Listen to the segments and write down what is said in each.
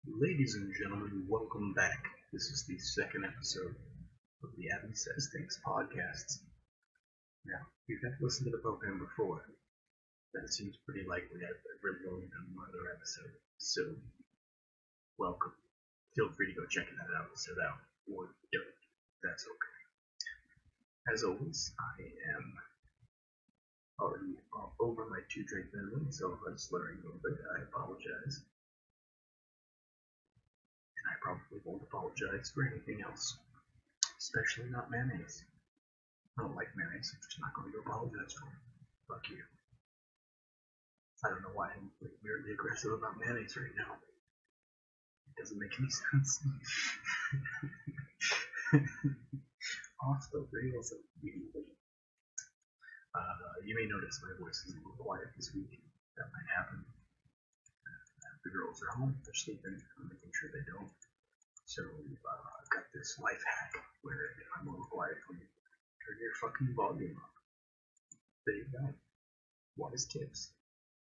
Ladies and gentlemen, welcome back. This is the second episode of the Abby Says Things podcast. Now, if you've never listened to the program before, then it seems pretty likely I've really only done one other episode. So, welcome. Feel free to go check that episode out, or don't. That's okay. As always, I am already over my 2-drink minimum, so if I'm slurring a little bit, I apologize. And I probably won't apologize for anything else, especially not mayonnaise. I don't like mayonnaise, I'm just not going to apologize for it. Fuck you. I don't know why I'm weirdly aggressive about mayonnaise right now. It doesn't make any sense. Off the rails immediately. You may notice my voice is a little quiet this week. That might happen. The girls are home, they're sleeping, I'm making sure they don't. So I've got this life hack where if I'm a little quiet for you, turn your fucking volume up. There you go. Wise tips.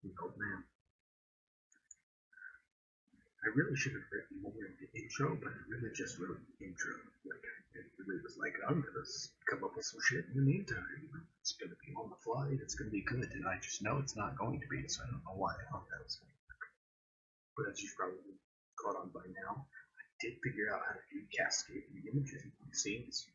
The old man. I really should have written more in the intro, but I really just wrote the intro. Like, it really was like, I'm gonna come up with some shit in the meantime. It's gonna be on the fly, it's gonna be good, and I just know it's not going to be, so I don't know why I thought that was going to work. But as you've probably caught on by now, I did figure out how to do cascading images in scenes.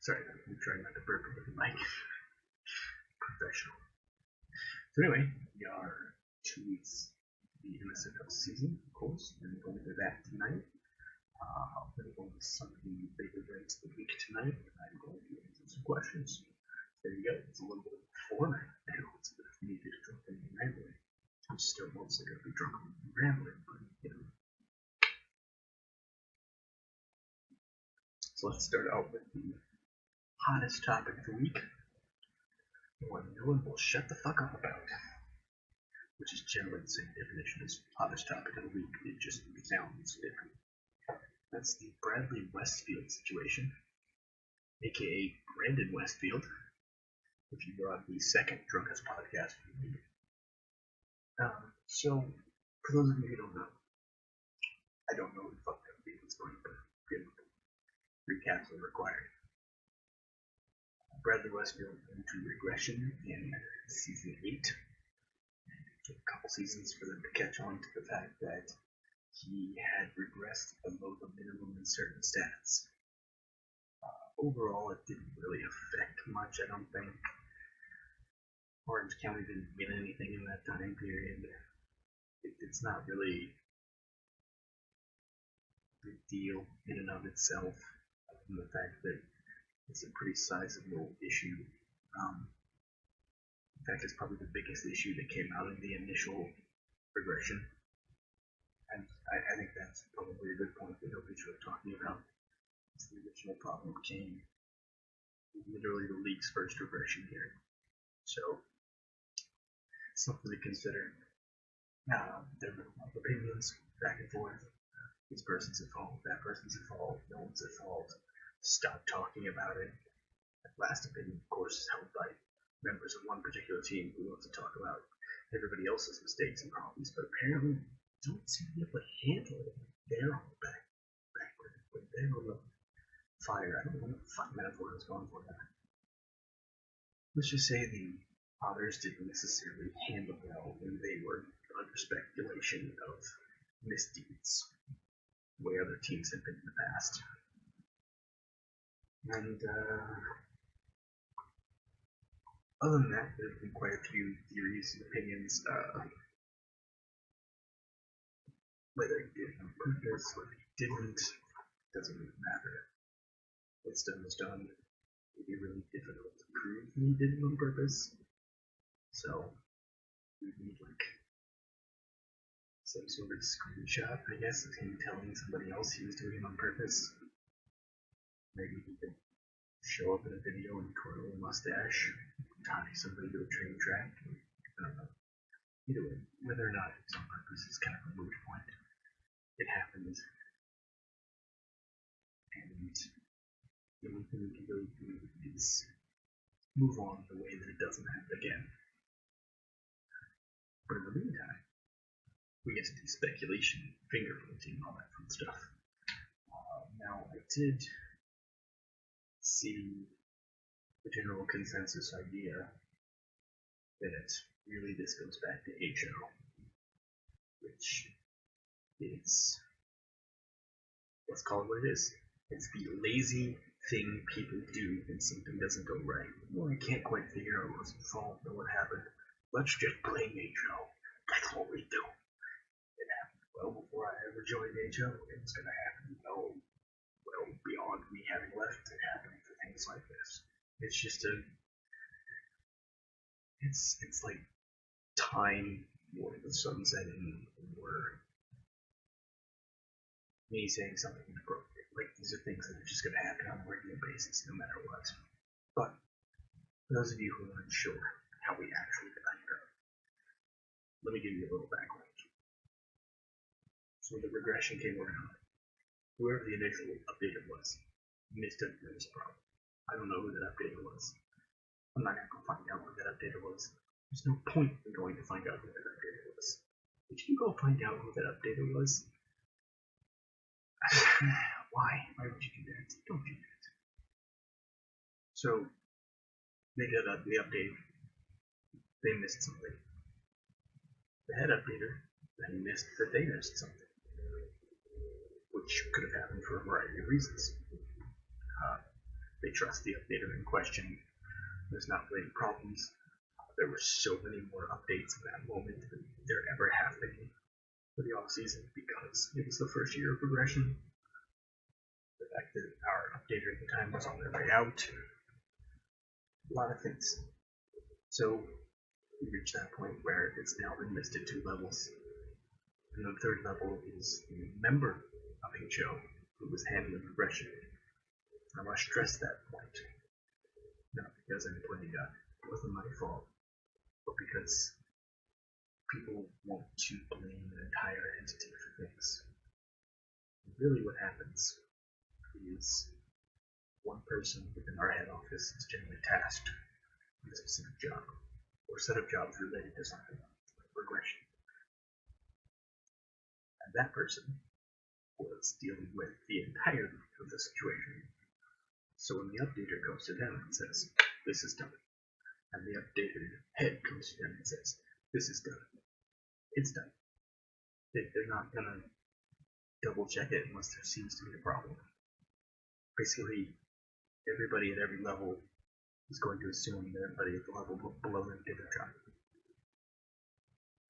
Sorry, I'm trying not to burp into the mic. Professional. So anyway, we are 2 weeks the NSFL season, of course, and we're going to that tonight. We're going to some of the big events of the week tonight, and I'm going to answer some questions. There you go. It's a little bit of a format now. It's a bit of me just drunk and rambling. I'm still mostly going to be drunk and rambling, but you know. So let's start out with the hottest topic of the week, the one no one will shut the fuck up about, which is generally the same definition as hottest topic of the week. It just sounds different. That's the Bradley Westfield situation, aka Brandon Westfield, if you were on the second Drunkest podcast of the week. So, for those of you who don't know, I don't know who the fuck that was going, but recaps are required. Bradley Westfield went to regression in season 8. It took a couple seasons for them to catch on to the fact that he had regressed below the minimum in certain stats. Overall, it didn't really affect much, I don't think. Orange County didn't win anything in that time period. It's not really a big deal in and of itself, other than the fact that it's a pretty sizable issue. In fact, it's probably the biggest issue that came out of the initial regression. And I think that's probably a good point that nobody's really talking about. The original problem came literally the league's first regression year. So, something to consider. There were a lot of opinions back and forth. This person's at fault, that person's at fault, no one's at fault. Stop talking about it. That last opinion, of course, is held by members of one particular team who wants to talk about everybody else's mistakes and problems, but apparently don't seem to be able to handle it. They're on the back when they're on the fire. I don't know what the fuck metaphor I was going for that. Let's just say the others didn't necessarily handle well when they were under speculation of misdeeds the way other teams have been in the past. And other than that, there have been quite a few theories and opinions. Whether he did it on purpose, whether he didn't, doesn't really matter. What's done is done. It'd be really difficult to prove that he did it on purpose. So, we need like some sort of screenshot, I guess, of him telling somebody else he was doing it on purpose. Maybe he could show up in a video and curl a mustache, tie somebody to a train track. I don't know. Either way, whether or not it's on purpose is kind of a moot point. It happened. And the only thing we can really do is move on the way that it doesn't happen again. But in the meantime, we get to do speculation, finger pointing, all that fun stuff. Now, I did see the general consensus idea that really this goes back to HO, which is, let's call it what it is. It's the lazy thing people do when something doesn't go right. Well, I can't quite figure out what's the fault or what happened. Let's just blame HO. That's what we do. It happened well before I ever joined HO. It was going to happen well beyond me having left it happening for things like this. It's just it's like time or the sun setting or me saying something inappropriate. Like, these are things that are just going to happen on a regular basis no matter what. But for those of you who are unsure how we actually got here, let me give you a little background. So when the regression came around, whoever the initial updater was misdiagnosed this problem. I don't know who that updater was. I'm not going to go find out who that updater was. There's no point in going to find out who that updater was. If you go find out who that updater was, why? Why would you do that? Don't do that. So, they did the update. They missed something. The head updater then missed that they missed something, which could have happened for a variety of reasons. They trust the updater in question. There's not really any problems. There were so many more updates in that moment than there ever have been for the off-season because it was the first year of progression. The fact that our updater at the time was on their way out. A lot of things. So we reached that point where it's now been missed at 2 levels. And the third level is the member of HO who was handling progression. I must stress that point. Not because anybody it wasn't my fault, but because people want to blame an entire entity for things. And really what happens is one person within our head office is generally tasked with a specific job, or set of jobs related to something, like regression. And that person was dealing with the entirety of the situation. So when the updater goes to them and says, this is done, and the updater head goes to them and says, this is done, it's done. They're not going to double check it unless there seems to be a problem. Basically, everybody at every level is going to assume that everybody at the level below them did their job.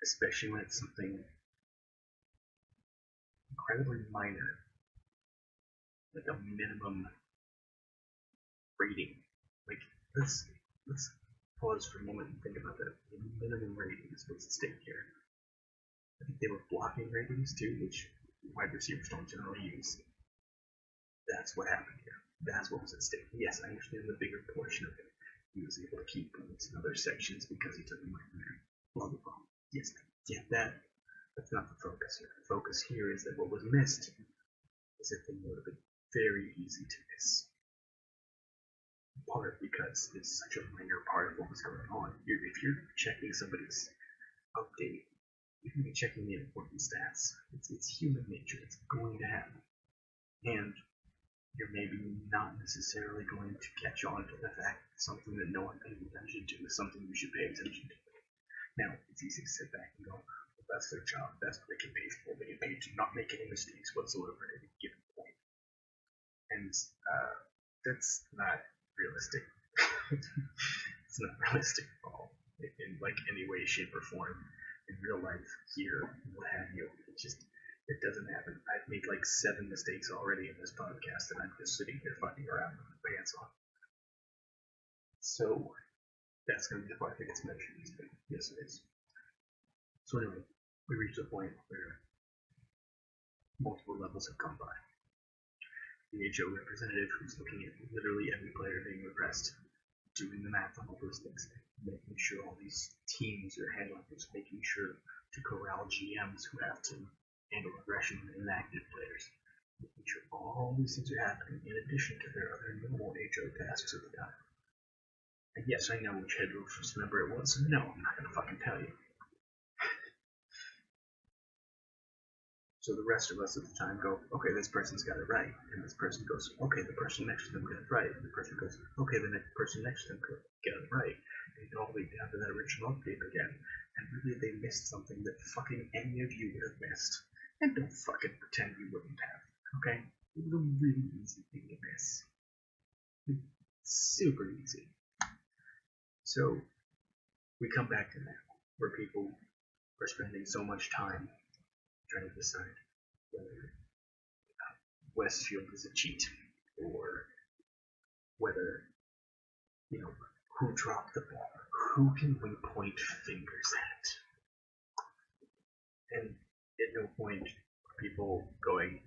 Especially when it's something incredibly minor, like a minimum rating. Like, let's pause for a moment and think about that. The minimum rating is what's at stake here. I think they were blocking ratings too, which wide receivers don't generally use. That's what happened here. That's what was at stake. Yes, I understand the bigger portion of it. He was able to keep points in other sections because he took them right there. Blah blah blah. Yes, I get that. That's not the focus here. The focus here is that what was missed is a thing that would have been very easy to miss. In part because it's such a minor part of what was going on. If you're checking somebody's update, you're going to be checking the important stats. It's human nature. It's going to happen. And you're maybe not necessarily going to catch on to the fact that something that no one pays attention to is something you should pay attention to. Now, it's easy to sit back and go, well, that's their job. That's what they get paid for. They get paid to not make any mistakes whatsoever at any given point. And that's not realistic. It's not realistic at all in like any way, shape, or form. In real life, here, what have you, it doesn't happen. I've made like 7 mistakes already in this podcast, and I'm just sitting here fucking around with my pants on. So that's going to be the part that gets mentioned. Yes, it is. So anyway, we reached a point where multiple levels have come by. The HO representative who's looking at literally every player being regressed, doing the math on all those things, making sure all these teams are handling this, making sure to corral GMs who have to handle regression and inactive players, making sure all these things are happening in addition to their other normal HO tasks at the time. And yes, I know which head office member it was, so no, I'm not going to fucking tell you. So the rest of us at the time go, okay, this person's got it right. And this person goes, okay, the person next to them got it right. And the person goes, okay, the next person next to them got it right. And you get all the way down to that original update again. And really they missed something that fucking any of you would have missed. And don't fucking pretend you wouldn't have. Okay? It was a really easy thing to miss. Super easy. So we come back to now, where people are spending so much time trying to decide whether Westfield is a cheat, or whether, who dropped the ball, who can we point fingers at? And at no point are people going,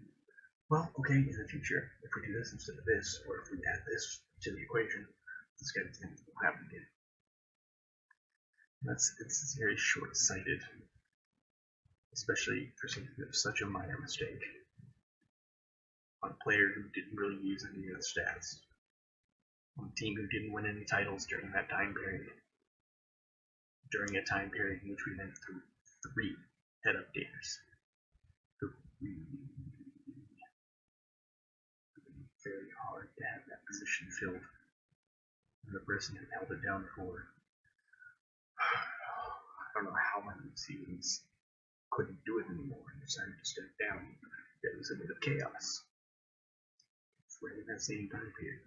well, okay, in the future, if we do this instead of this, or if we add this to the equation, this kind of thing will happen again. It's very short-sighted, especially for something that's such a minor mistake on a player who didn't really use any of the stats, on a team who didn't win any titles during that time period, during a time period in which we went through 3 head updaters. Very hard to have that position filled, and the person who held it down for I don't know how many seasons couldn't do it anymore and decided to step down. There was a bit of chaos right in that same time period.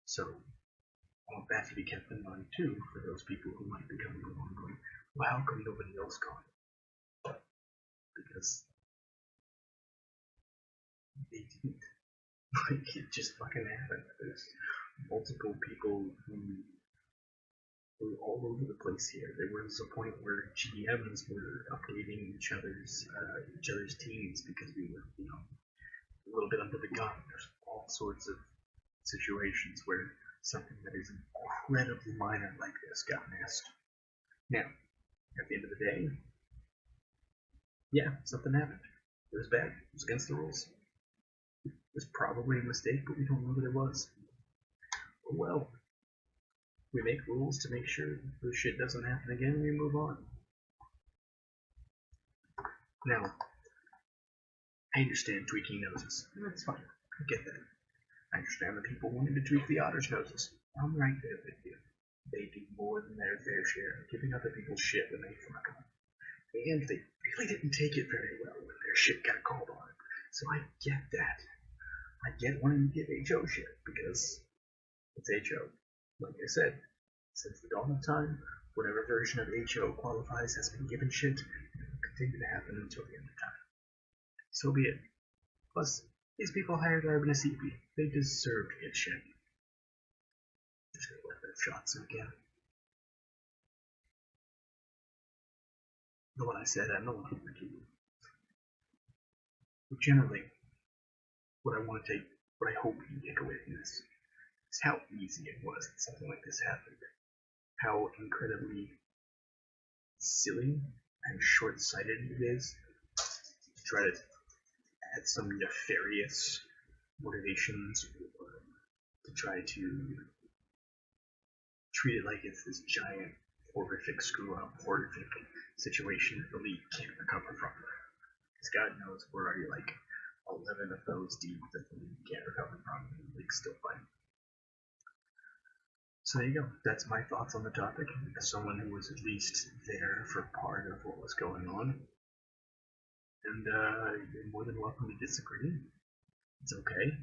So I want that to be kept in mind too for those people who might be coming along going, well, how come nobody else got it? Because they didn't. It just fucking happened. There's multiple people who were all over the place here. There was a point where GMs were updating each other's teams because we were, a little bit under the gun. There's all sorts of situations where something that is incredibly minor like this got missed. Now, at the end of the day, yeah, something happened. It was bad. It was against the rules. It was probably a mistake, but we don't know that it was. Well, we make rules to make sure this shit doesn't happen again, and we move on. Now, I understand tweaking noses. That's fine. I get that. I understand that people wanted to tweak the otters' noses. I'm right there with you. They do more than their fair share of giving other people shit when they fuck them. And they really didn't take it very well when their shit got called on. So I get that. I get wanting to give HO shit, because it's HO. Like I said, since the dawn of time, whatever version of HO qualifies has been given shit, and it will continue to happen until the end of time. So be it. Plus, these people hired Arbonasipi. They deserve to get shit. Just gonna let that shots again. The one I said, I'm the one who would do. But generally, what I hope you take away from this is how easy it was that something like this happened. How incredibly silly and short-sighted it is to try to add some nefarious motivations, or to try to treat it like it's this giant, horrific screw-up, horrific situation that the league can't recover from. Because God knows we're already like 11 of those deep that the league can't recover from, and the league's still fighting. So there you go. That's my thoughts on the topic. As someone who was at least there for part of what was going on. And you're more than welcome to disagree. It's okay.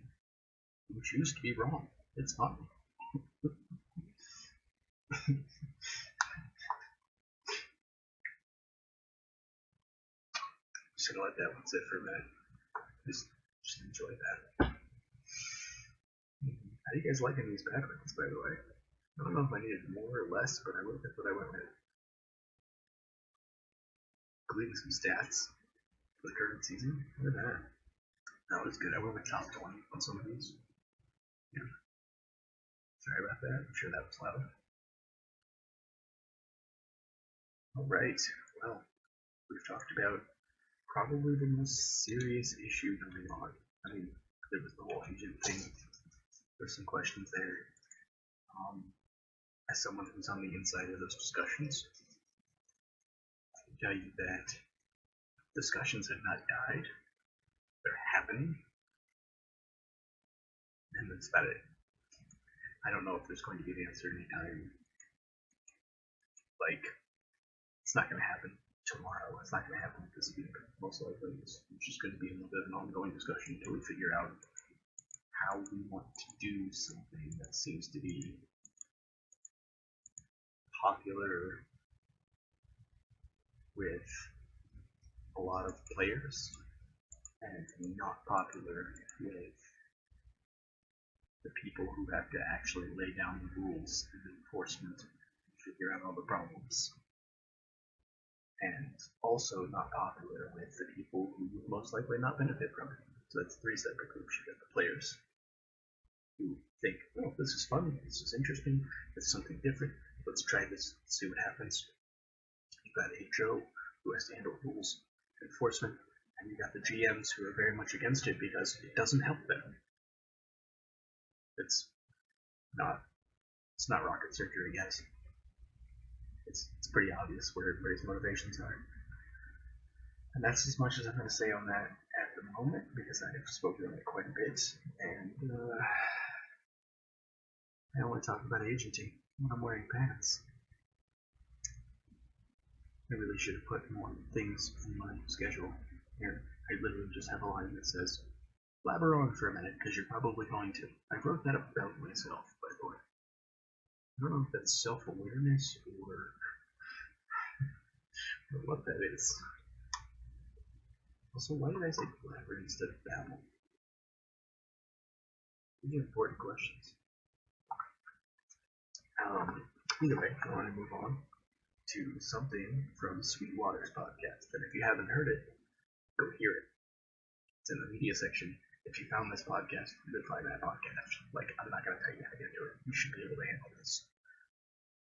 You choose to be wrong. It's fun. Just gonna let that one sit for a minute. Just enjoy that. How do you guys liking these backgrounds, by the way? I don't know if I needed more or less, but that's what I went with. Including some stats for the current season. Look at that. That was good. I went with top 20 on some of these. Yeah. Sorry about that. I'm sure that was loud. Alright. Well, we've talked about probably the most serious issue going on. I mean, there was the whole agent thing. There's some questions there. As someone who's on the inside of those discussions, I can tell you that discussions have not died. They're happening, and that's about it. I don't know if there's going to be an answer anytime. Like, it's not going to happen tomorrow. It's not going to happen this week. Most likely, it's just going to be a little bit of an ongoing discussion until we figure out how we want to do something that seems to be popular with a lot of players and not popular with the people who have to actually lay down the rules and enforcement and figure out all the problems. And also not popular with the people who would most likely not benefit from it. So that's three separate groups. You got the players who think, oh, this is fun, this is interesting, it's something different, let's try this, see what happens. You've got HO, who has to handle rules, enforcement, and you got the GMs who are very much against it because it doesn't help them. It's not rocket surgery, guys. It's pretty obvious where everybody's motivations are. And that's as much as I'm going to say on that at the moment, because I've spoken on it quite a bit, and I don't want to talk about agenting when I'm wearing pants. I really should have put more things in my schedule. Here, I literally just have a line that says, blabber on for a minute, because you're probably going to. I wrote that about myself, by the way. I don't know if that's self-awareness or what that is. Also, why did I say blabber instead of babble? These are important questions. Either way, I want to move on to something from Sweetwater's podcast. And if you haven't heard it, go hear it. It's in the media section. If you found this podcast, you would find that podcast. Like, I'm not going to tell you how to get to it. You should be able to handle this.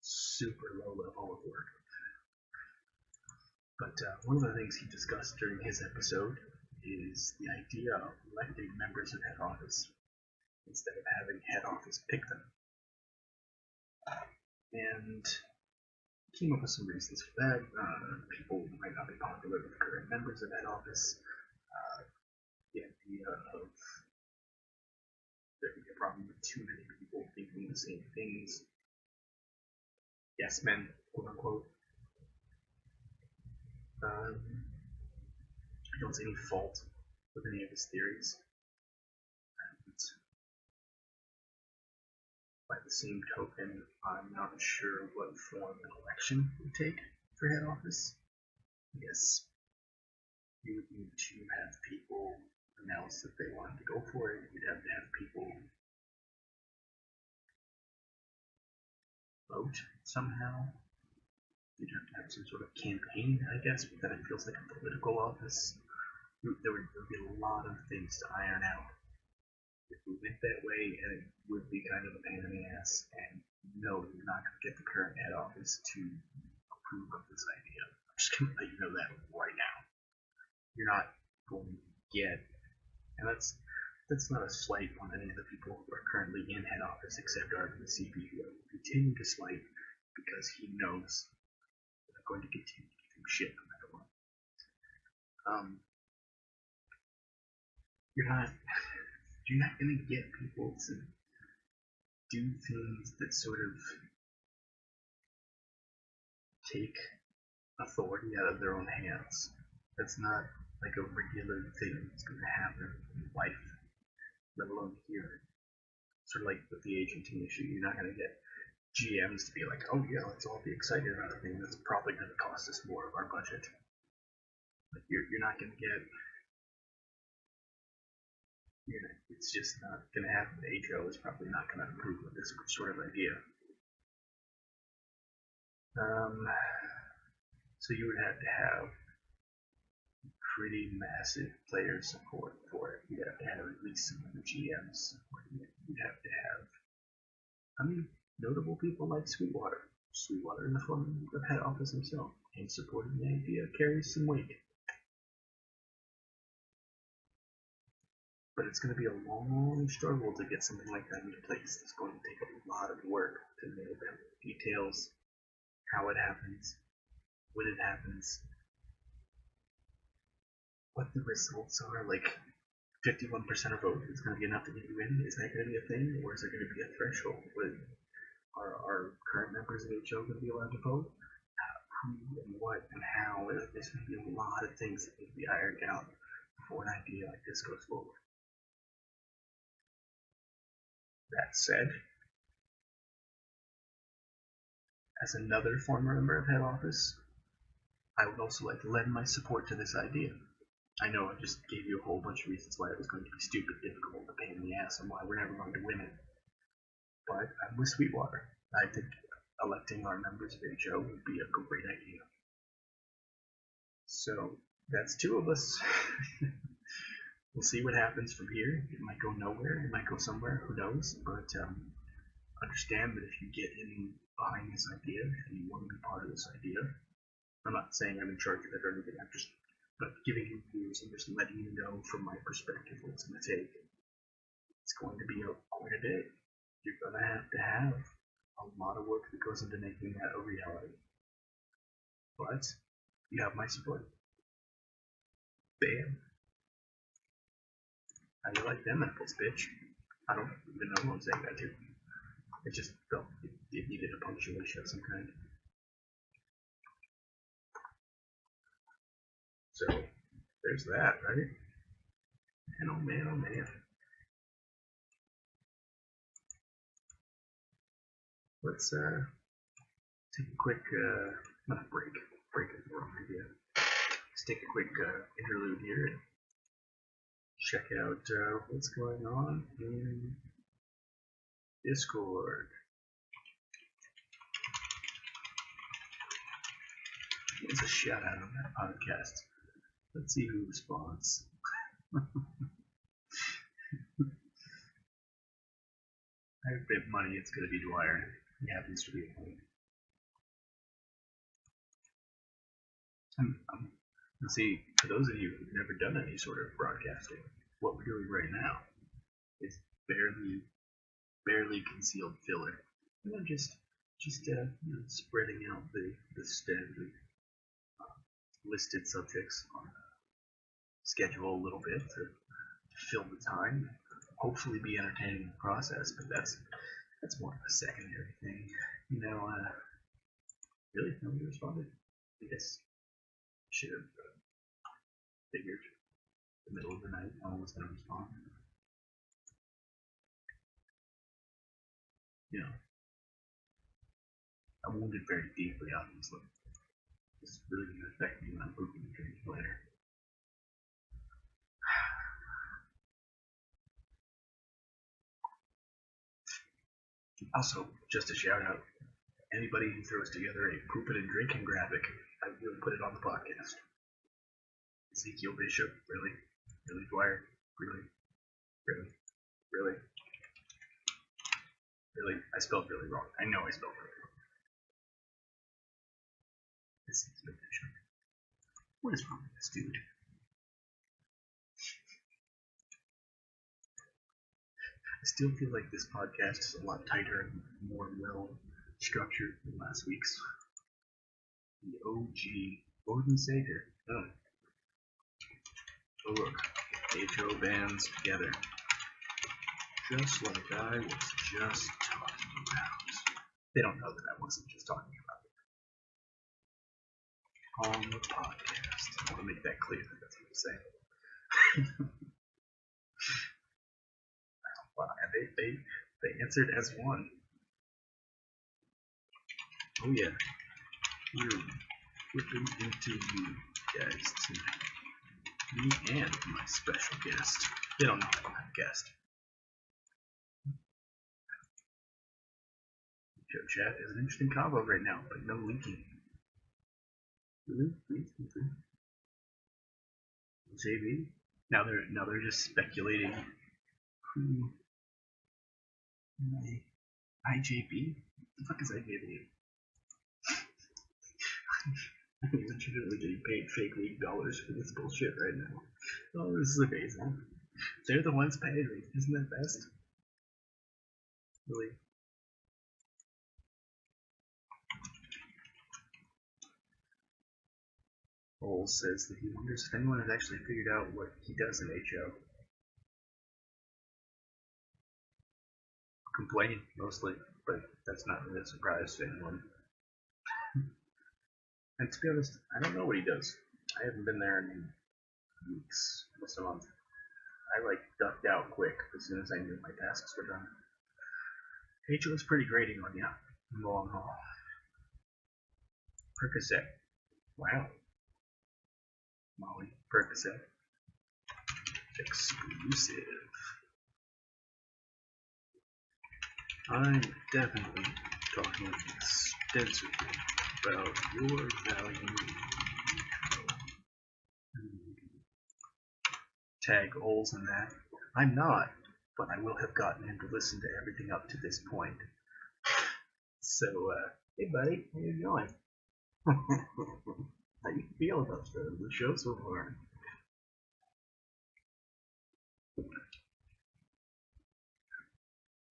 Super low level of work. But one of the things he discussed during his episode is the idea of electing members of head office instead of having head office pick them. And came up with some reasons for that. People might not be popular with current members of head office. The idea of there being a problem with too many people thinking the same things. Yes men, quote unquote. I don't see any fault with any of his theories. And by the same token, I'm not sure what form an election would take for head office. I guess you would need to have people announce that they wanted to go for it. You'd have to have people vote somehow. You'd have to have some sort of campaign, I guess, but then it feels like a political office. There would be a lot of things to iron out if we went that way, and it would be kind of a pain in the ass. And no, you're not going to get the current head office to approve of this idea. I'm just going to let you know that right now. You're not going to get, and that's not a slight on any of the people who are currently in head office, except our CP, who will continue to slight because he knows that I'm going to continue to give him shit no matter what. You're not going to get people to do things that sort of take authority out of their own hands. That's not like a regular thing that's going to happen in life, let alone here. Sort of like with the agenting issue, you're not going to get GMs to be like, oh yeah, let's all be excited about a thing that's probably going to cost us more of our budget. Like you're not going to get. It's just not going to happen. The HO is probably not going to approve of this sort of idea. So you would have to have pretty massive player support for it. You'd have to have at least some of the GMs supporting it. You'd have to have, notable people like Sweetwater. Sweetwater in the form of head office himself, and supporting the idea carries some weight. But it's going to be a long struggle to get something like that into place. It's going to take a lot of work to nail down details, how it happens, when it happens. what the results are, like 51% of vote is going to be enough to get you in. Is that going to be a thing, or is there going to be a threshold? Are current members of HO going to be allowed to vote? Who and what and how? There's going to be a lot of things that need to be ironed out before an idea like this goes forward. That said, as another former member of head office, I would also like to lend my support to this idea. I know I just gave you a whole bunch of reasons why it was going to be stupid, difficult, a pain in the ass, and why we're never going to win it. But I'm with Sweetwater. I think electing our members of HO would be a great idea. So that's two of us. We'll see what happens from here. It might go nowhere. It might go somewhere. Who knows? But understand that if you get in behind this idea and you want to be part of this idea, I'm not saying I'm in charge of it or anything. I'm just giving you views. I'm just letting you know from my perspective what it's going to take. It's going to be quite a day. You're going to have a lot of work that goes into making that a reality. But you have my support. Bam. How do you like them apples, bitch? I don't even know who I'm saying that to. It just felt it needed a punctuation of some kind. So, there's that, right? And oh man, oh man. Let's take a quick, not break. Break is the wrong idea. Let's take a quick interlude here and check out what's going on in Discord. It's a shout out on that podcast. Let's see who responds. I bet money it's going to be Dwyer. He happens to be a point. Let's see, for those of you who've never done any sort of broadcasting, what we're doing right now is barely concealed filler. And I'm just spreading out the standard listed subjects on a schedule a little bit to fill the time. Hopefully be entertaining in the process, but that's more of a secondary thing. Really, nobody responded. I guess I should have figured the middle of the night no one was going to respond. I'm wounded very deeply, obviously. This is really going to affect me when I'm pooping the dreams later. Also, just a shout out, anybody who throws together a pooping and drinking graphic, I will put it on the podcast. Ezekiel Bishop, really? Really, Dwyer? Really? I spelled really wrong. I know I spelled really wrong. Ezekiel Bishop. What is wrong with this dude? I still feel like this podcast is a lot tighter and more well structured than last week's. The OG Gordon Sager. Oh look, HO bands together. Just like I was just talking about. They don't know that I wasn't just talking about it. On the podcast. I want to make that clear that that's what I'm saying. Wow, they answered as one. Oh yeah. We're whipping into you guys tonight. Me and my special guest. They don't know I don't have a guest. Joe Chat is an interesting combo right now, but no leaking. Really? JB? Now they're just speculating who IJB? What the fuck is IJB? I'm legitimately getting paid fake league dollars for this bullshit right now. Oh, this is amazing. They're the ones paying me. Isn't that best? Really? Ole says that he wonders if anyone has actually figured out what he does in HO. Complain, mostly, but that's not really a surprise to anyone. And to be honest, I don't know what he does. I haven't been there in weeks, almost a month. I ducked out quick as soon as I knew my tasks were done. HO was pretty grating on you in the long haul. Percocet. Wow. Molly, Percocet. Exclusive. I'm definitely talking extensively about your value. Tag holes in that. I'm not, but I will have gotten him to listen to everything up to this point. So, hey buddy, how you going? How you feel about the show so far?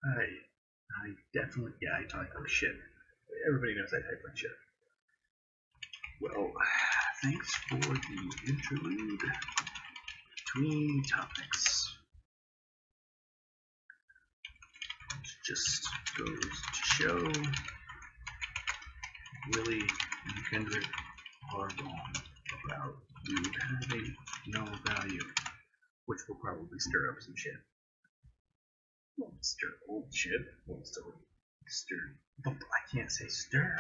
I definitely, yeah, I talk like shit. Everybody knows I type like shit. Well, thanks for the interlude between topics. It just goes to show Willie and Kendrick are wrong about you having no value, which will probably stir up some shit. Won't stir old shit. Won't still stir. But I can't say stir.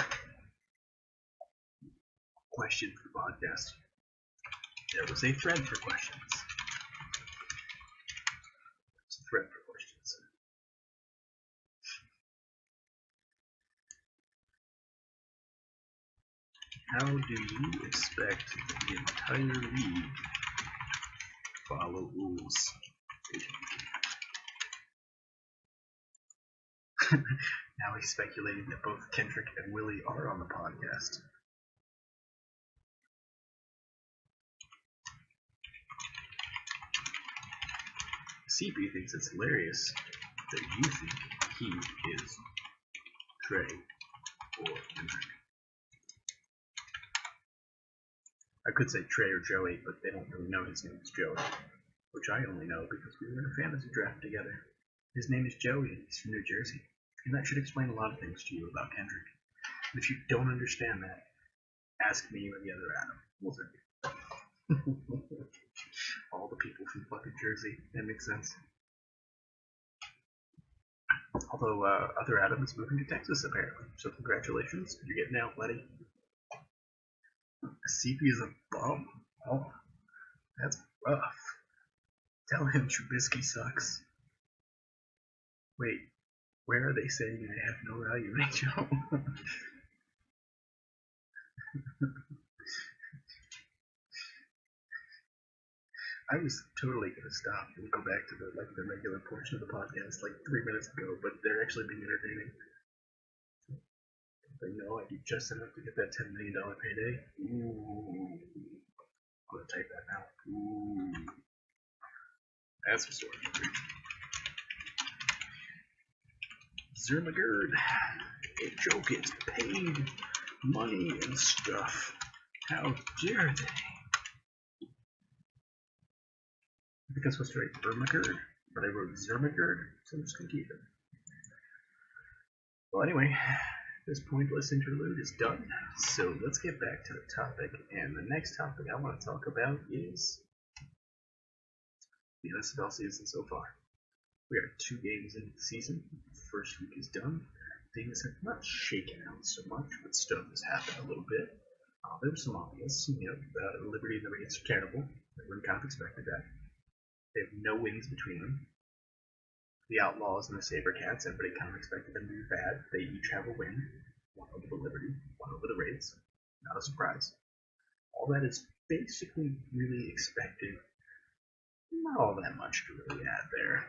Question for the podcast. There was a thread for questions. There's a thread for questions. How do you expect the entire league to follow rules? Now he's speculating that both Kendrick and Willie are on the podcast. CP thinks it's hilarious that you think he is Trey or Kendrick. I could say Trey or Joey, but they don't really know his name is Joey, which I only know because we were in a fantasy draft together. His name is Joey, and he's from New Jersey, and that should explain a lot of things to you about Kendrick. And if you don't understand that, ask me or the other Adam. We'll tell you. All the people from fucking Jersey. That makes sense. Although other Adam is moving to Texas apparently, so congratulations, you're getting out, buddy. CP is a bum. Oh, that's rough. Tell him Trubisky sucks. Wait, where are they saying I have no value, Rachel? I was totally gonna stop and go back to the regular portion of the podcast 3 minutes ago, but they're actually being entertaining. They know I do just enough to get that $10 million payday. Ooh. I'm gonna type that now. Ooh. That's a story. Zermagerd. Joe gets paid money and stuff. How dare they? I think I'm supposed to write Zermagerd, but I wrote Zermagerd, so I'm just gonna keep it. Well, anyway, this pointless interlude is done, so let's get back to the topic, and the next topic I want to talk about is the NSFL season so far. We are 2 games into the season. The first week is done. Things have not shaken out so much, but stuff has happened a little bit. There were some obvious, Liberty and the Raiders are terrible. Everyone kind of expected that. They have no wins between them. The Outlaws and the Sabercats, everybody kind of expected them to be bad. They each have a win. One over the Liberty, one over the Raids. Not a surprise. All that is basically really expected. Not all that much to really add there.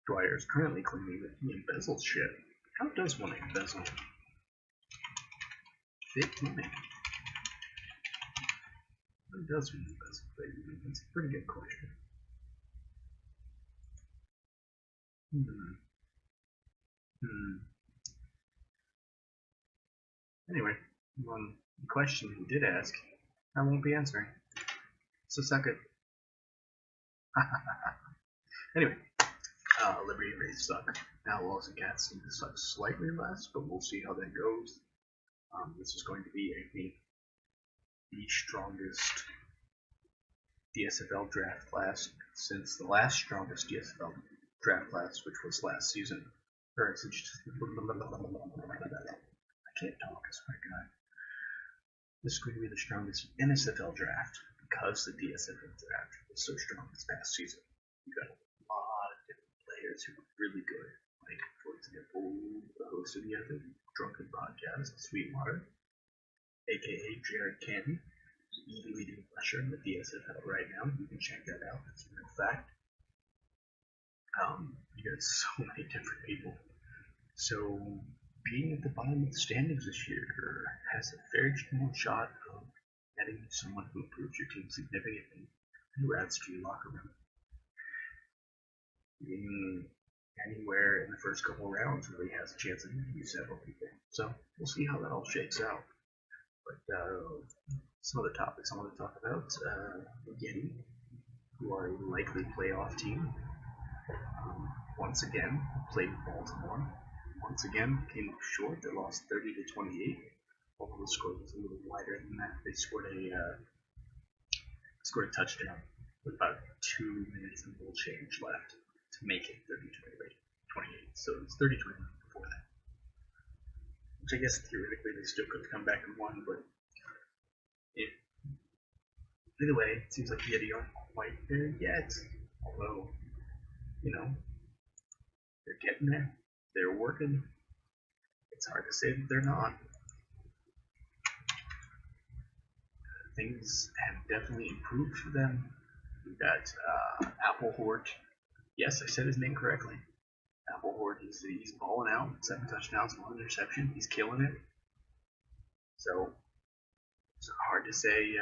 Dwyer is currently claiming that he embezzles shit. How does one embezzle? Fake money. What does one embezzle fake money? That's a pretty good question. Anyway, one question you did ask, I won't be answering. So suck it. Anyway, Liberty rates suck. Now Walls and Cats seem to suck slightly less, but we'll see how that goes. This is going to be, I think, the strongest DSFL draft class since the last strongest DSFL draft class, which was last season. Or is it just... I can't talk, I swear to God. This is going to be the strongest NSFL draft because the DSFL draft was so strong this past season. You got a lot of different players who are really good. Like, for example, the host of the other Drunken Podcast, Sweetwater, aka Jared Candy, who's the leading rusher in the DSFL right now. You can check that out. That's a real fact. You got so many different people. So being at the bottom of the standings this year has a very small shot of getting someone who improves your team significantly and who adds to your locker room. Being anywhere in the first couple of rounds really has a chance of interviewing several people. So we'll see how that all shakes out. But some of the topics I want to talk about, Yeti, who are a likely playoff team, once again played Baltimore. Once again came up short. They lost 30-28. Although the score was a little wider than that. They scored a touchdown with about 2 minutes and a little change left to make it 30-28. So it was 30-29 before that. Which I guess theoretically they still could have come back and won, but either way, it seems like the Yeti aren't quite there yet. Although, they're getting there. They're working. It's hard to say that they're not. Things have definitely improved for them. We got Applehort. Yes, I said his name correctly. Applehort. He's balling out. 7 touchdowns, 1 interception. He's killing it. So it's hard to say.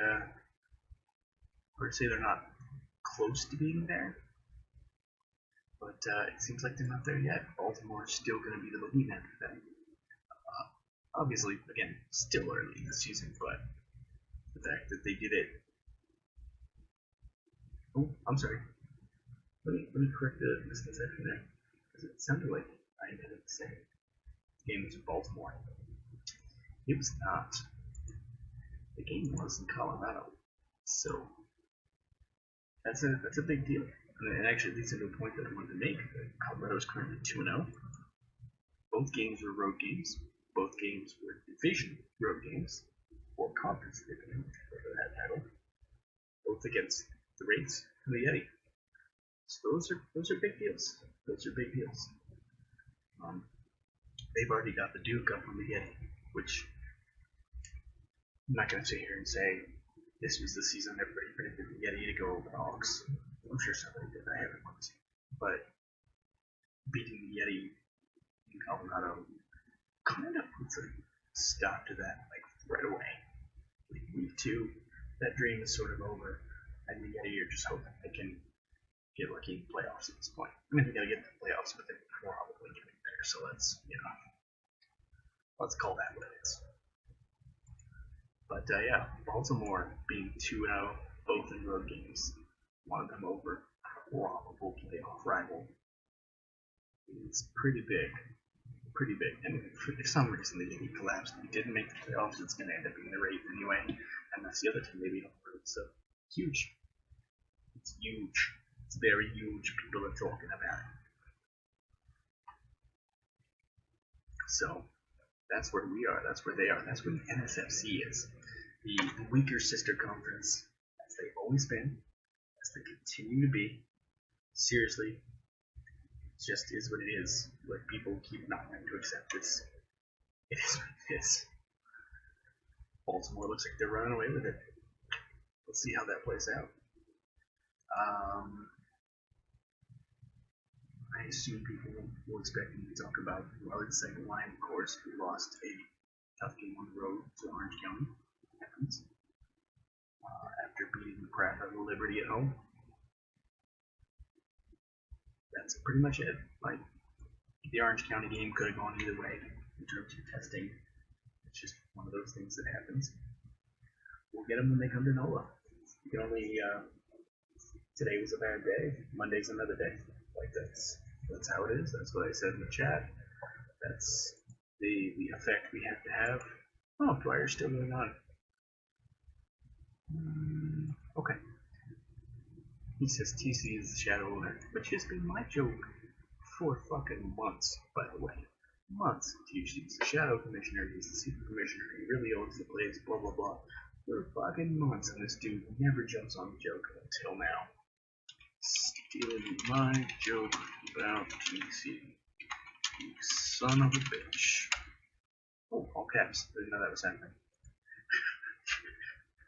They're not close to being there. But it seems like they're not there yet. Baltimore is still going to be the boogeyman for them. Obviously, again, still early in the season, but the fact that they did it. Oh, I'm sorry. Let me correct the misconception there, because it sounded like I intended to say the game was in Baltimore. It was not. The game was in Colorado, so that's a big deal. And it actually leads into a point that I wanted to make. Colorado is currently 2-0. Both games were road games. Both games were division road games, or conference division, whatever that title. Both against the Rates and the Yeti. So those are big deals. Those are big deals. They've already got the Duke up on the Yeti, which I'm not going to sit here and say this was the season everybody predicted the Yeti to go over the Hawks. I'm sure somebody did. I haven't looked. But beating the Yeti in Colorado kind of puts a stop to that, like, right away. Like, week 2, that dream is sort of over, and the Yeti are just hoping they can get lucky in the playoffs at this point. I mean, they gotta get to the playoffs, but they're probably getting there, so let's call that what it is. But yeah, Baltimore being 2-0, both in road games, one of them over probable playoff rival. It's pretty big. Pretty big. And if some reason the Yeti collapsed and didn't make the playoffs, it's going to end up being the Rays anyway. And that's the other team they beat on the road. So, huge. It's huge. It's very huge. People are talking about it. So, that's where we are. That's where they are. That's where the NSFC is. The weaker sister conference, as they've always been, as they continue to be. Seriously, it just is what it is. Like, people keep not wanting to accept this. It is what it is. Baltimore looks like they're running away with it. Let's see how that plays out. I assume people will expect me to talk about the other second line, of course, who lost a tough game on the road to Orange County. After beating the crap out of Liberty at home. That's pretty much it. Like, the Orange County game could have gone either way in terms of testing It's just one of those things that happens. We'll get them when they come to NOLA. You can only today was a bad day. Monday's another day. Like that's how it is. That's what I said in the chat. That's the effect we have to have. Oh, Dwyer's still going on. Okay. He says TC is the shadow owner, which has been my joke for fucking months, by the way. Months. TC is the shadow commissioner, he's the super commissioner, he really owns the place, blah blah blah. For fucking months, and this dude never jumps on the joke until now. Stealing my joke about TC. You son of a bitch. Oh, all caps. Didn't know that was happening.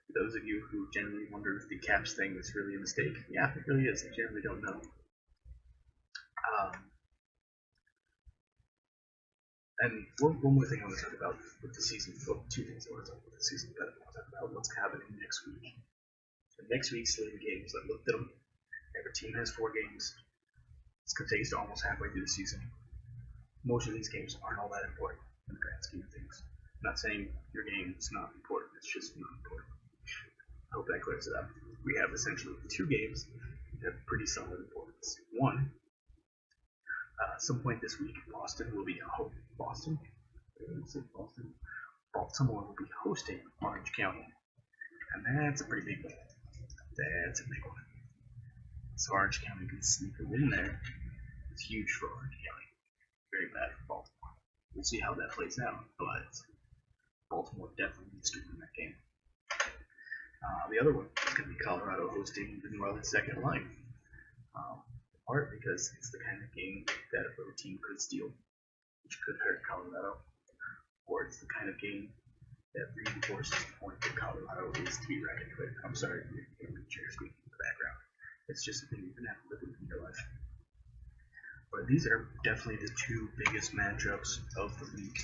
For those of you who generally wonder if the caps thing is really a mistake, yeah, it really is. I generally don't know. And one more thing I want to talk about with the season. Well, two things I want to talk about with the season. But I want to talk about what's happening next week. So next week's slate of games, I looked at them. Every team has 4 games. It's going to take us to almost halfway through the season. Most of these games aren't all that important in the grand scheme of things. I'm not saying your game is not important. It's just not important. I hope that clears it up. We have essentially 2 games that have pretty solid importance. One, some point this week, Baltimore will be hosting Orange County, and that's a pretty big one. That's a big one. So Orange County can sneak a win there. It's huge for Orange County. Very bad for Baltimore. We'll see how that plays out, but Baltimore definitely needs to win that game. The other one is going to be Colorado hosting the New Orleans second line. Part because it's the kind of game that a road team could steal, which could hurt Colorado, or it's the kind of game that reinforces the point that Colorado is to be reckoned with. I'm sorry if you hear the chair squeaking in the background. It's just a thing you're going to have to live with in your life. But these are definitely the 2 biggest matchups of the week.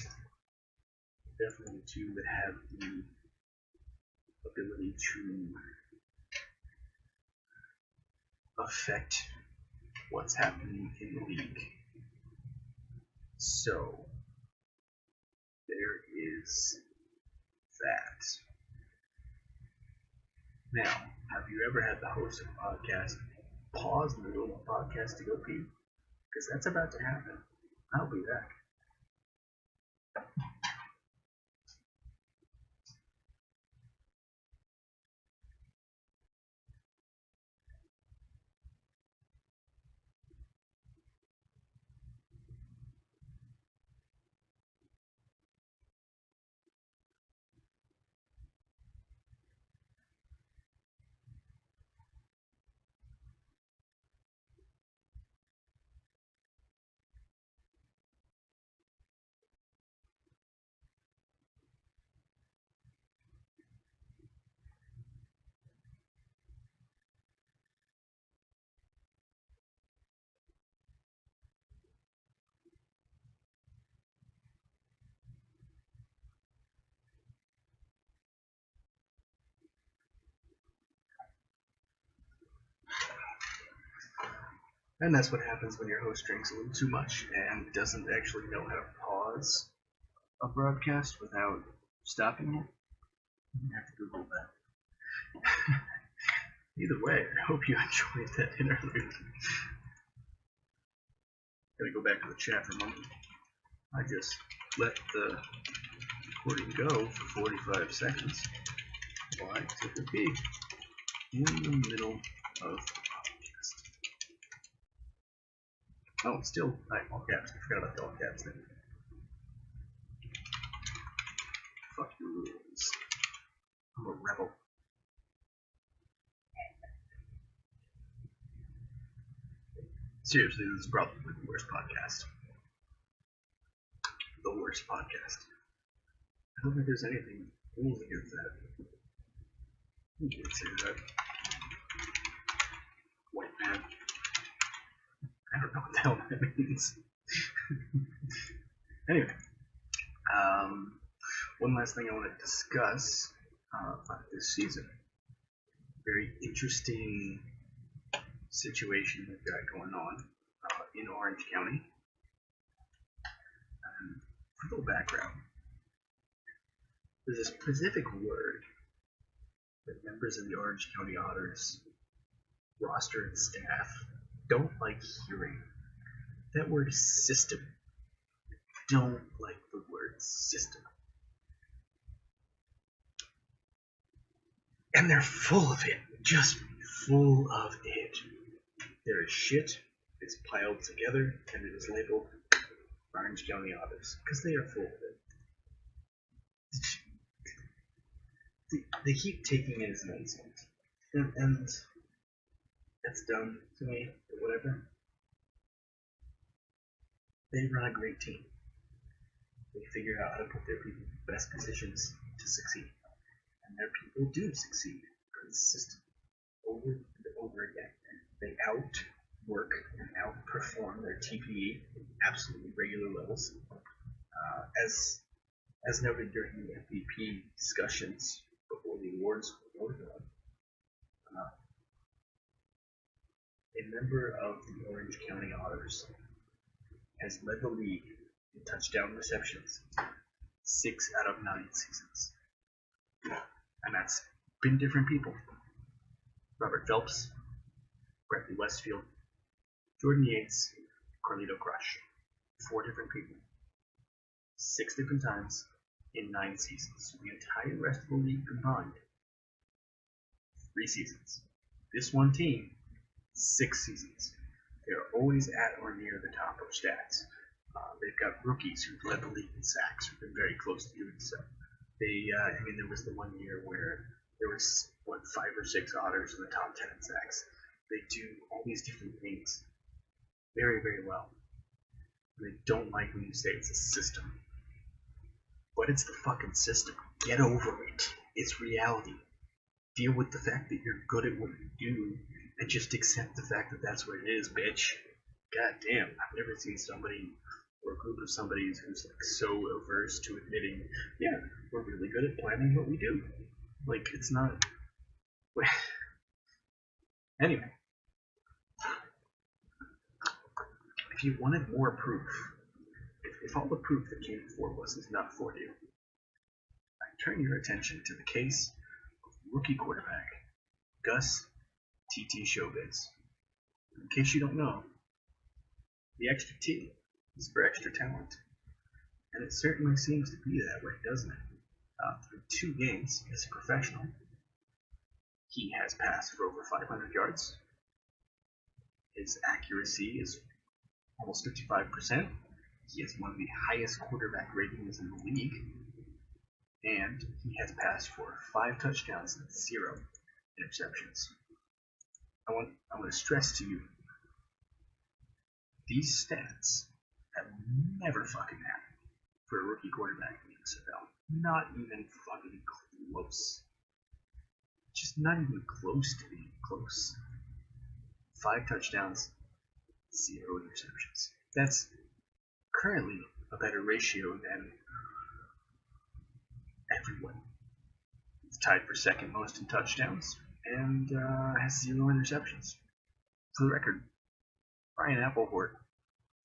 Definitely the 2 that have the ability to affect what's happening in the league. So there is that. Now, have you ever had the host of a podcast pause in the middle of a podcast to go pee? Because that's about to happen. I'll be back. And that's what happens when your host drinks a little too much and doesn't actually know how to pause a broadcast without stopping it. You have to Google that. Either way, I hope you enjoyed that interlude. Gonna go back to the chat for a moment. I just let the recording go for 45 seconds while I took a pee in the middle of the podcast. Oh, still, all caps. I forgot about the all caps thing. Fuck your rules. I'm a rebel. Seriously, this is probably the worst podcast. The worst podcast. I don't think there's anything cool against that. You can't say that. White man. I don't know what the hell that means. Anyway, one last thing I want to discuss about this season. Very interesting situation we've got going on in Orange County. For a little background, There's a specific word that members of the Orange County Otters roster and staff don't like hearing. That word is system. Don't like the word system. And they're full of it. Just full of it. There is shit. It's piled together and it is labeled Orange County Otters because they are full of it. They keep taking it as an insult, and that's dumb to me, but whatever. They run a great team. They figure out how to put their people in the best positions to succeed, and their people do succeed consistently over and over again. They outwork and outperform their TPE at absolutely regular levels. As noted during the MVP discussions before the awards were voted on, a member of the Orange County Otters has led the league in touchdown receptions 6 out of 9 seasons. And that's been different people. Robert Phelps, Bradley Westfield, Jordan Yates, Carlito Crush. 4 different people. 6 different times in 9 seasons. So the entire rest of the league combined. 3 seasons. This one team, 6 seasons. They're always at or near the top of stats. They've got rookies who've led the league in sacks, who've been very close to doing so. There was the one year where there was, 5 or 6 Otters in the top 10 in sacks. They do all these different things very, very well. And they don't like when you say it's a system. But it's the fucking system. Get over it. It's reality. Deal with the fact that you're good at what you do, and just accept the fact that that's what it is, bitch. God damn, I've never seen somebody or a group of somebody who's like so averse to admitting, yeah, we're really good at planning what we do. Like, it's not. Anyway, if you wanted more proof, if all the proof that came before wasn't enough for you, I turn your attention to the case of rookie quarterback Gus TT Showbiz. In case you don't know, the extra T is for extra talent. And it certainly seems to be that way, doesn't it? Through 2 games as a professional, he has passed for over 500 yards. His accuracy is almost 55%. He has one of the highest quarterback ratings in the league. And he has passed for 5 touchdowns and 0 interceptions. I want to stress to you, these stats have never fucking happened for a rookie quarterback in the NSFL. Not even fucking close. Just not even close to being close. 5 touchdowns, 0 interceptions. That's currently a better ratio than everyone. It's tied for second most in touchdowns and has 0 interceptions. For the record, Brian Applehort,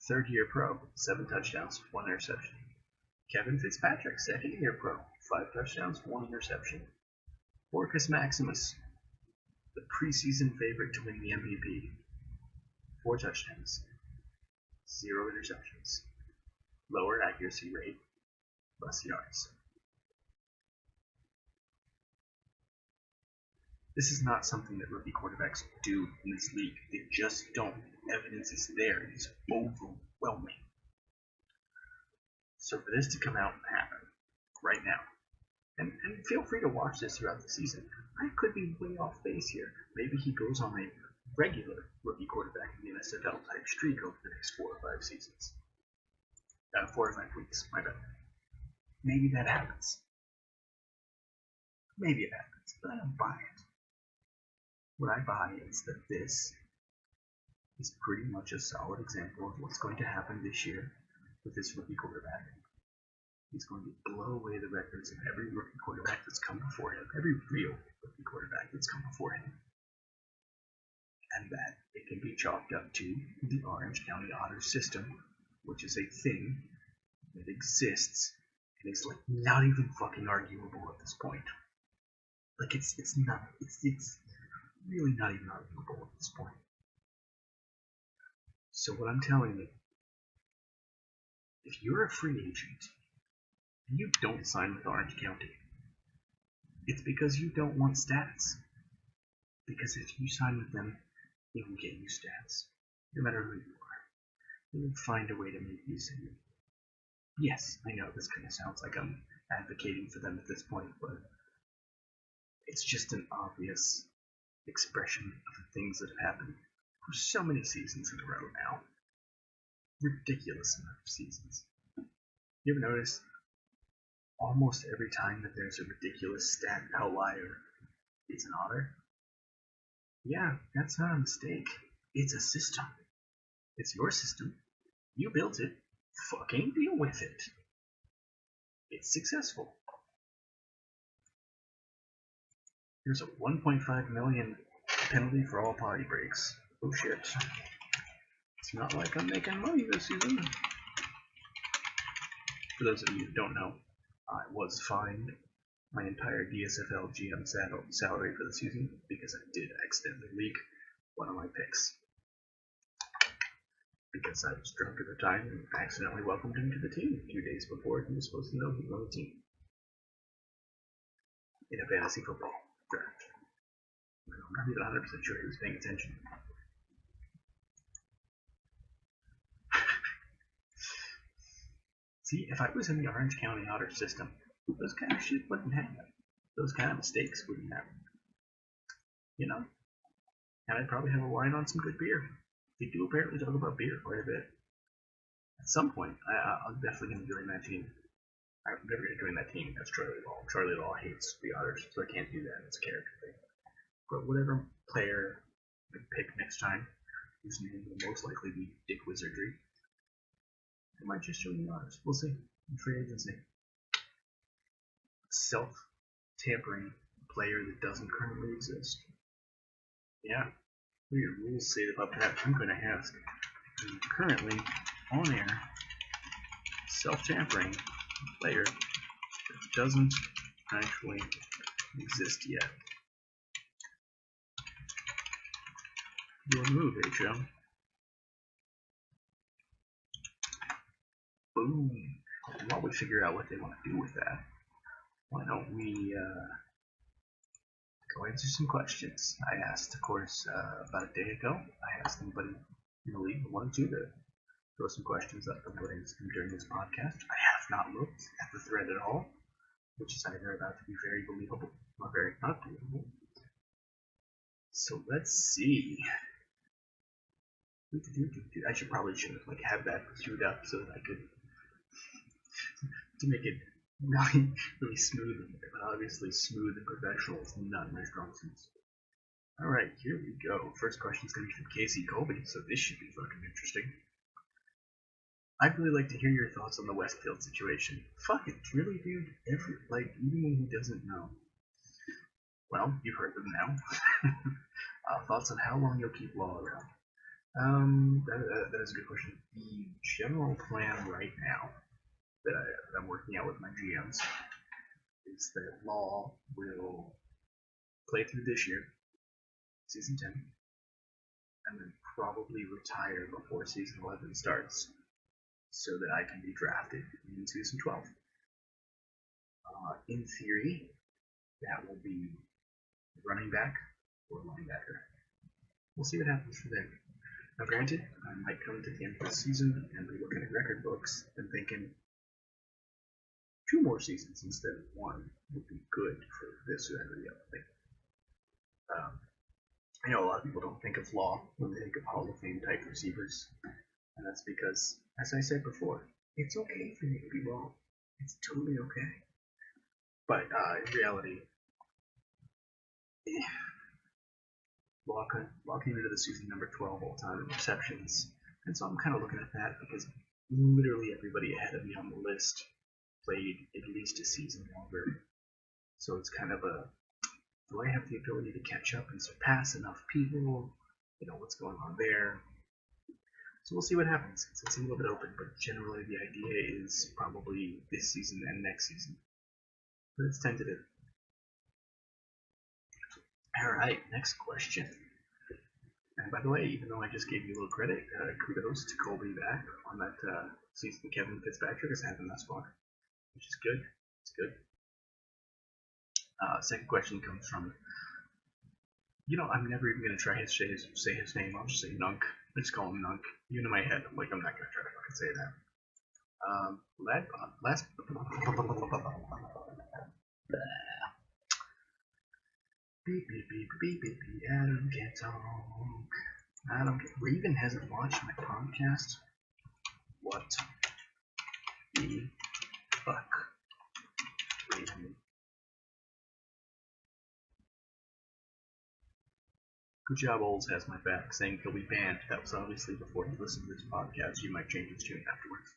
3rd-year pro, 7 touchdowns, 1 interception. Kevin Fitzpatrick, 2nd-year pro, 5 touchdowns, 1 interception. Orcus Maximus, the preseason favorite to win the MVP, 4 touchdowns, 0 interceptions. Lower accuracy rate, less yards. This is not something that rookie quarterbacks do in this league. They just don't. Evidence is there. It's overwhelming. So for this to come out and happen right now, and feel free to watch this throughout the season. I could be way off base here. Maybe he goes on a regular rookie quarterback in the NSFL type streak over the next 4 or 5 seasons. 4 or 5 weeks, my bad. Maybe that happens. Maybe it happens, but I don't buy it. What I buy is that this is pretty much a solid example of what's going to happen this year with this rookie quarterback. He's going to blow away the records of every rookie quarterback that's come before him, every real rookie quarterback that's come before him. And that it can be chalked up to the Orange County Otters system, which is a thing that exists and is like not even fucking arguable at this point. Like it's really not even arguable at this point. So what I'm telling you, if you're a free agent and you don't sign with Orange County, it's because you don't want stats. Because if you sign with them, they will get you stats, no matter who you are. They will find a way to make you say, yes, I know this kind of sounds like I'm advocating for them at this point, but it's just an obvious expression of the things that have happened for so many seasons in a row now. Ridiculous amount of seasons. You ever notice almost every time that there's a ridiculous stat outlier, it's an otter? Yeah, that's not a mistake. It's a system. It's your system. You built it. Fucking deal with it. It's successful. Here's a 1.5 million penalty for all potty breaks. Oh shit. It's not like I'm making money this season. For those of you who don't know, I was fined my entire NSFL GM salary for the season because I did accidentally leak one of my picks. Because I was drunk at the time and accidentally welcomed him to the team a few days before he was supposed to know he was on the team. In a fantasy football draft. I'm not even 100% sure he was paying attention. See, if I was in the Orange County Otter system, those kind of shit wouldn't happen. Those kind of mistakes wouldn't happen. You know? And I'd probably have a wine on some good beer. They do apparently talk about beer quite a bit. At some point, I'm definitely going to join that team. I'm never going to join that team. That's Charlie Law. Charlie Law hates the Otters, so I can't do that. It's a character thing. But whatever player I pick next time, whose name will most likely be Dick Wizardry, I might just join the Otters. We'll see. In free agency. Self-tampering player that doesn't currently exist. Yeah. What do your rules say about that? I'm going to ask. Currently, on air, self-tampering player that doesn't actually exist yet. Your move, HO. Boom. And while we figure out what they want to do with that, why don't we go answer some questions? I asked, of course, about a day ago. I asked anybody in the league who wanted to throw some questions up during this podcast. I have not looked at the thread at all, which is either about to be very believable or very not believable. So let's see. I should have that queued up so that I could to make it really, really smooth in there. But obviously, smooth and professional is not my strong suits. All right, here we go. First question is going to be from Casey Colby, so this should be fucking interesting. I'd really like to hear your thoughts on the Westfield situation. Fuck it, really, dude? Even when he doesn't know. Well, you've heard them now. Thoughts on how long you'll keep Law around? That is a good question. The general plan right now that I'm working out with my GMs is that Law will play through this year, season 10, and then probably retire before season 11 starts, so that I can be drafted in season 12. In theory, that will be running back or linebacker. We'll see what happens from there. Now, granted, I might come to the end of the season and be looking at record books and thinking 2 more seasons instead of 1 would be good for this or that or the other thing. I know a lot of people don't think of Law when they think of Hall of Fame type receivers, and that's because, as I said before, it's okay for me to be wrong. It's totally okay. But in reality, Law came into the season number 12 all time in receptions, and so I'm kind of looking at that because literally everybody ahead of me on the list played at least a season longer. So it's kind of do I have the ability to catch up and surpass enough people? What's going on there? So we'll see what happens. It's a little bit open, but generally the idea is probably this season and next season. But it's tentative. Alright, next question. And by the way, even though I just gave you a little credit, kudos to Colby back on that season Kevin Fitzpatrick is having thus far, which is good. It's good. Second question comes from, I'm never even going to try to say his name. I'll just say Nunk. I just call him Nunk. Even in my head, I'm like, I'm not going to try to fucking say that. Last beep beep beep beep beep beep. Adam can't talk. Raven hasn't watched my podcast. What the fuck, Raven? Good job, Olds has my back, saying he'll be banned. That was obviously before he listened to this podcast. You might change his tune afterwards.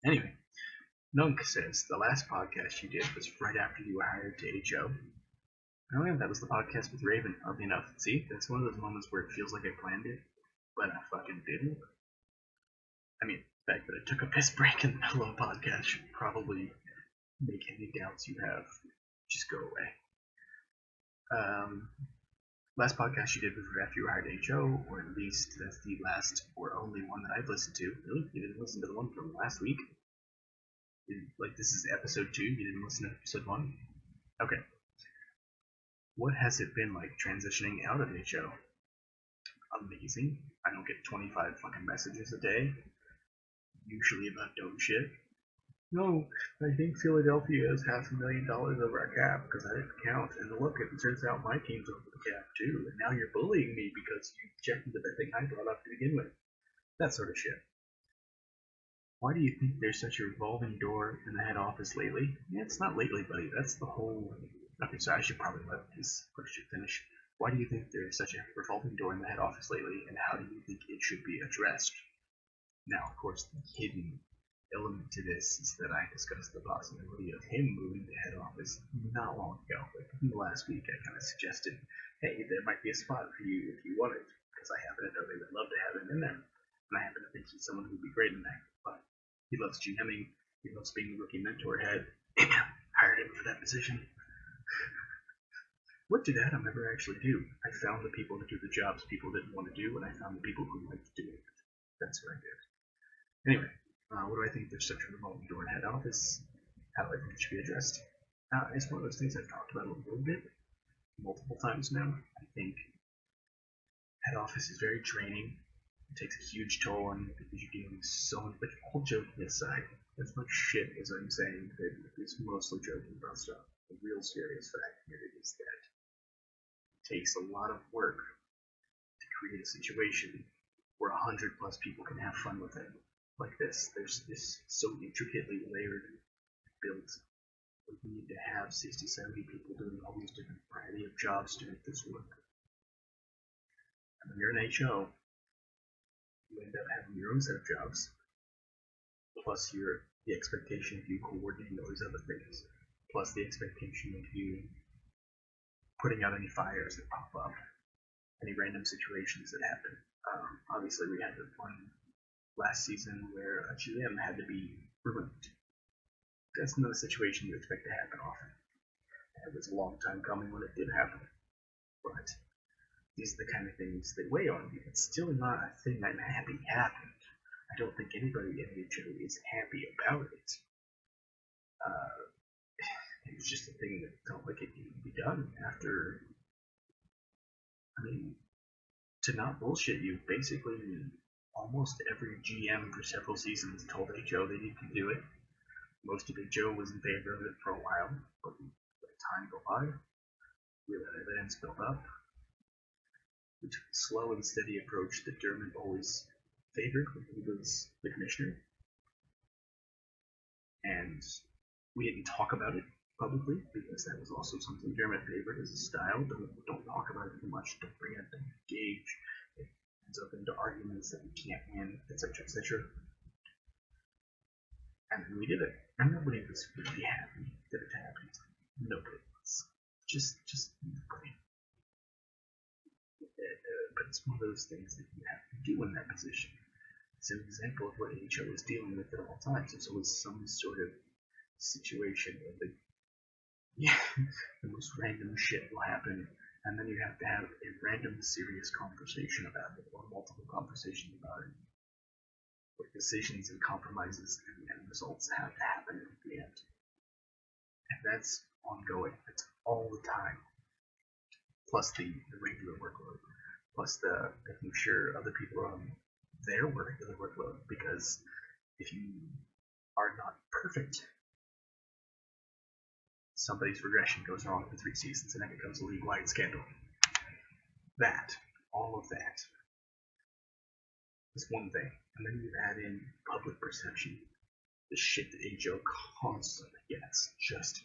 Anyway, Nunk says, the last podcast you did was right after you were hired to HO. Oh yeah, that was the podcast with Raven, oddly enough. See, that's one of those moments where it feels like I planned it, but I fucking didn't. I mean, the fact that I took a piss break in the middle of a podcast should probably make any doubts you have just go away. Last podcast you did was right after you were hired to HO, or at least that's the last or only one that I've listened to. Really? You didn't listen to the one from last week? This is episode 2, you didn't listen to episode 1? Okay. What has it been like transitioning out of HO? Amazing. I don't get 25 fucking messages a day, usually about dumb shit. No, I think Philadelphia is $500,000 over our cap because I didn't count, and look, it turns out my team's over the cap too, and now you're bullying me because you checked into the thing I brought up to begin with. That sort of shit. Why do you think there's such a revolving door in the head office lately? Yeah, it's not lately, buddy. That's the whole... Okay, so I should probably let this question finish. Why do you think there's such a revolving door in the head office lately, and how do you think it should be addressed? Now, of course, the hidden element to this is that I discussed the possibility of him moving to head office not long ago. Like in the last week, I kind of suggested, hey, there might be a spot for you if you wanted, because I happen to know they would love to have him in there, and I happen to think he's someone who would be great in there. But he loves GMing, he loves being the rookie mentor head. Hired him for that position. What did Adam ever actually do? I found the people to do the jobs people didn't want to do, and I found the people who liked doing it. That's what I did. Anyway, what do I think there's such a revolving door in head office? How do I think it should be addressed? It's one of those things I've talked about a little bit, multiple times now. I think head office is very draining. It takes a huge toll on you because you're dealing so much. But all joking aside, as much shit as I'm saying that it's mostly joking about stuff, the real serious fact here is that it takes a lot of work to create a situation where 100+ people can have fun with it. Like this. There's this so intricately layered build. We need to have 60, 70 people doing all these different variety of jobs to make this work. And when you're an HO, you end up having your own set of jobs, plus the expectation of you coordinating all these other things, plus the expectation of you putting out any fires that pop up, any random situations that happen. Obviously, we had the one last season where a GM had to be removed. That's not a situation you expect to happen often. It was a long time coming when it did happen. But these are the kind of things that weigh on me. It's still not a thing I'm happy happened. I don't think anybody in HO is happy about it. It was just a thing that felt like it needed to be done after... to not bullshit you, basically almost every GM for several seasons told HO they needed to do it. Most of HO was in favor of it for a while, but let time go by, real evidence built up. We took a slow and steady approach that Dermot always favored when he was the commissioner. And we didn't talk about it publicly, because that was also something Dermot favored as a style. Don't talk about it too much, don't bring it up, don't engage. It ends up into arguments that we can't win, etc., etc. And then we did it. And nobody was really happy that it happened. Nobody was. Just nobody. But it's one of those things that you have to do in that position. It's an example of what HO is dealing with at all times. There's always some sort of situation where the most random shit will happen, and then you have to have a random serious conversation about it, or multiple conversations about it, where decisions and compromises and results have to happen at the end. And that's ongoing. That's all the time. Plus the regular workload. Plus the making sure other people are on their regular workload. Because if you are not perfect, somebody's regression goes wrong for 3 seasons and then it becomes a league-wide scandal. All of that, is one thing. And then you add in public perception. The shit that HO constantly gets. Just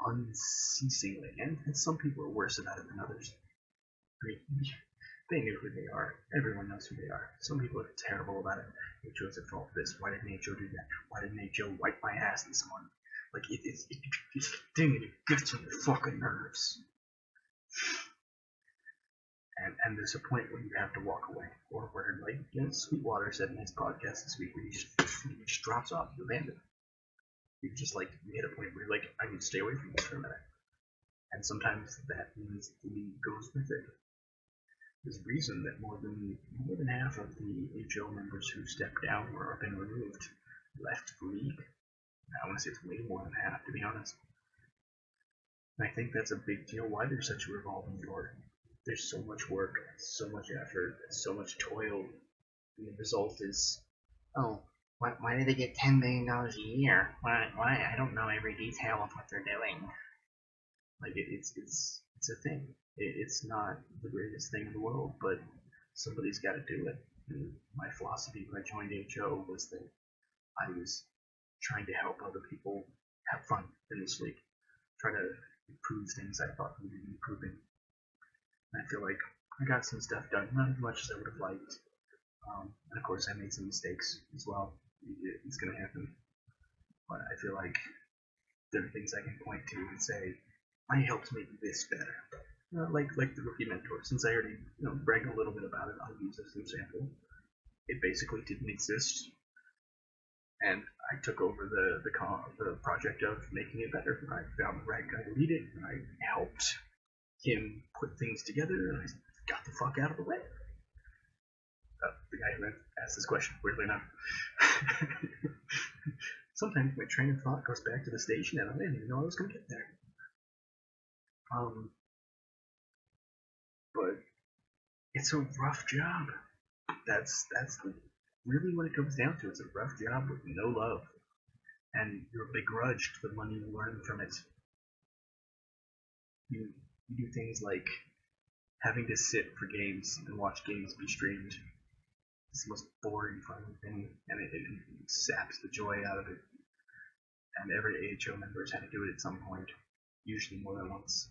unceasingly. And some people are worse about it than others. I mean, they knew who they are. Everyone knows who they are. Some people are terrible about it. HO's at fault for this. Why didn't HO do that? Why didn't HO wipe my ass this morning? Like, it's a thing, and it gets on your fucking nerves. And there's a point where you have to walk away. Or where, like, Sweetwater said in his podcast this week, where he just drops off, you abandon. You just, like, you hit a point where you're like, I need to stay away from this for a minute. And sometimes that means the league goes with it. There's a reason that more than half of the HO members who stepped down or have been removed left the league. I want to say it's way more than half, to be honest. And I think that's a big deal why there's such a revolving door. There's so much work, so much effort, so much toil, and the result is, oh, why do they get $10 million a year? Why? I don't know every detail of what they're doing. Like, it's a thing. It's not the greatest thing in the world, but somebody's got to do it. And my philosophy when I joined HO was that I was trying to help other people have fun in this league, trying to improve things I thought needed improving. And I feel like I got some stuff done, not as much as I would have liked. And of course, I made some mistakes as well. It's going to happen. But I feel like there are things I can point to and say, I helped make this better. Like the rookie mentor. Since I already bragged a little bit about it, I'll use this as an example. It basically didn't exist. And I took over the project of making it better. I found the right guy to lead it, and I helped him put things together, and I got the fuck out of the way. The guy who asked this question, weirdly enough. Sometimes my train of thought goes back to the station, and I didn't even know I was going to get there. But it's a rough job. That's really what it comes down to. It's a rough job with no love, and you're begrudged the money you earn from it. You do things like having to sit for games and watch games be streamed. It's the most boring fucking thing, and it saps the joy out of it. And every AHO member has had to do it at some point, usually more than once.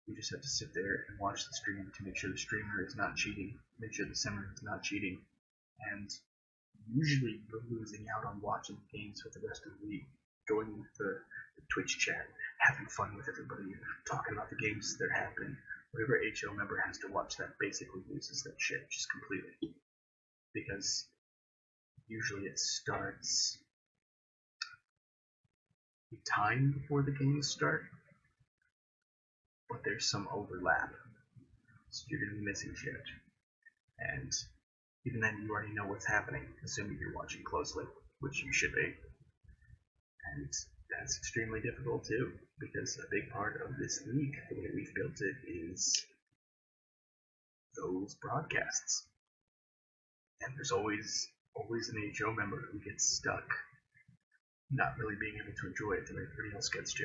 You just have to sit there and watch the stream to make sure the streamer is not cheating, make sure the simmer is not cheating, and usually you're losing out on watching games with the rest of the league, going with the Twitch chat, having fun with everybody, talking about the games that are happening. Whatever HO member has to watch that basically loses that shit just completely. Because usually it starts a time before the games start, but there's some overlap. So you're going to be missing shit. And even then you already know what's happening, assuming you're watching closely, which you should be. And that's extremely difficult too, because a big part of this league, the way we've built it, is those broadcasts. And there's always an HO member who gets stuck not really being able to enjoy it the way everybody else gets to.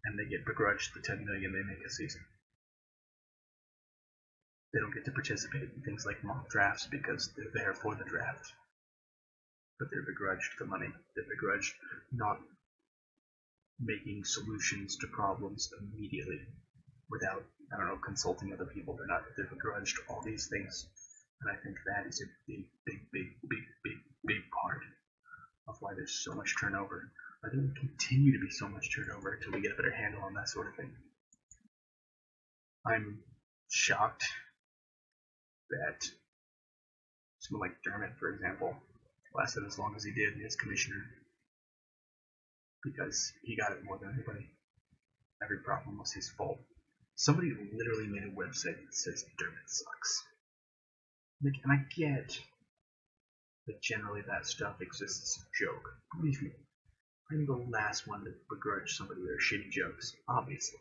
And they get begrudged the $10 million they make a season. They don't get to participate in things like mock drafts because they're there for the draft. But they're begrudged the money. They're begrudged not making solutions to problems immediately without, consulting other people. They're begrudged all these things. And I think that is a big part of why there's so much turnover. Why there will continue to be so much turnover until we get a better handle on that sort of thing. I'm shocked that someone like Dermot, for example, lasted as long as he did as commissioner, because he got it more than anybody. Every problem was his fault. Somebody literally made a website that says Dermot sucks. Like, and I get that generally that stuff exists as a joke. Believe me, I'm the last one to begrudge somebody their shitty jokes, obviously.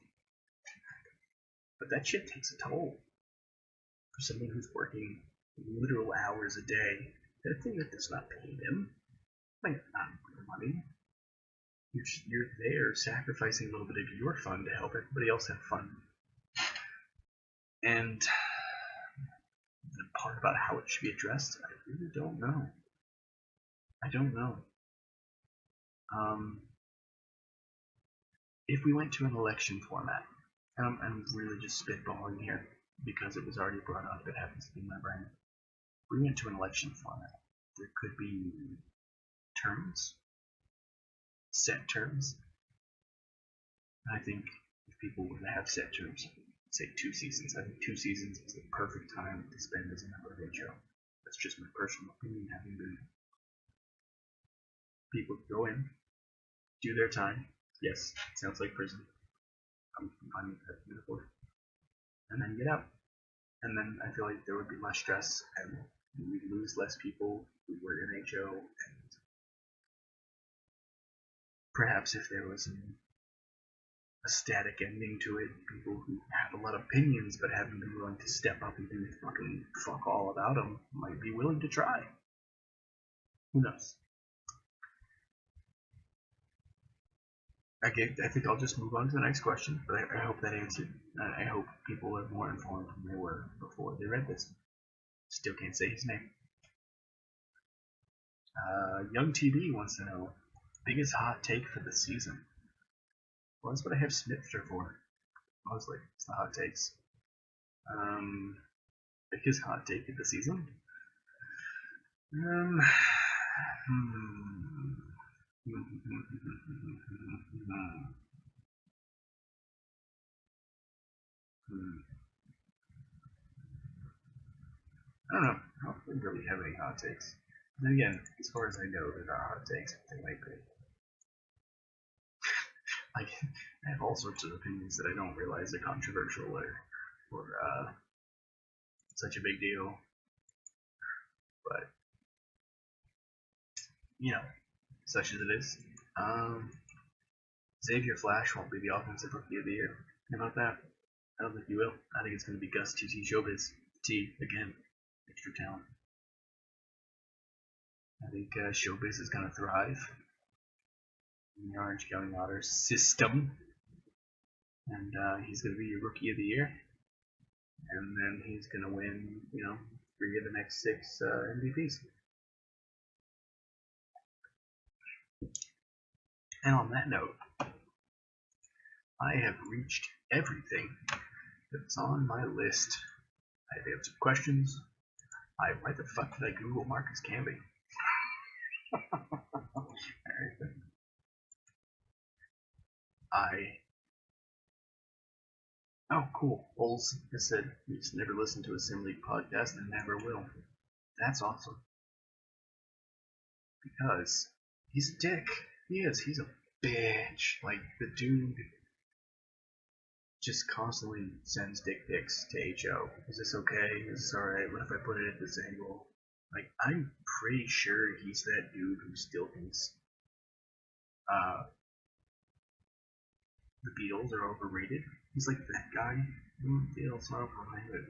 But that shit takes a toll. For someone who's working literal hours a day, that thing that does not pay them, like not real money. You're there sacrificing a little bit of your fun to help everybody else have fun. And the part about how it should be addressed, I really don't know. I don't know. If we went to an election format, and I'm really just spitballing here because it was already brought up, it happens to be in my brain. If we went to an election format, there could be terms, set terms. And I think if people were to have set terms, say 2 seasons, I think 2 seasons is the perfect time to spend as a member of HO. That's just my personal opinion, having been people go in, do their time. Yes, it sounds like prison. I'm fine with that metaphor. And then get out. And then I feel like there would be less stress, and we'd lose less people who were in HO, and perhaps if there was a static ending to it, people who have a lot of opinions but haven't been willing to step up and do fucking fuck all about them might be willing to try. Who knows? I think I'll just move on to the next question, but I hope that answered. I hope people are more informed than they were before they read this. Still can't say his name. Young TB wants to know, biggest hot take for the season. Well, that's what I have Smithster for. Mostly, it's the hot takes. Biggest hot take of the season? I don't know. I don't really have any hot takes. Then again, as far as I know, there are hot takes, but they might be. I have all sorts of opinions that I don't realize are controversial or such a big deal. But, you know, such as it is. Xavier Flash won't be the offensive rookie of the year. How about that? I don't think he will. I think it's going to be Gus TT Showbiz. T, again, extra talent. I think Showbiz is going to thrive in the Orange County Otters system. And he's going to be rookie of the year. And then he's going to win, 3 of the next 6 MVPs. And on that note, I have reached everything that's on my list. I've answered questions. Why the fuck did I Google Marcus Camby? Alright then. Oh, cool. Bowles has said he's never listened to a Sim League podcast and never will. That's awesome. Because he's a dick. He is. He's a bitch. Like, the dude just constantly sends dick pics to HO. Is this okay? Is this alright? What if I put it at this angle? Like, I'm pretty sure he's that dude who still thinks the Beatles are overrated. He's like that guy. The Beatles are overrated.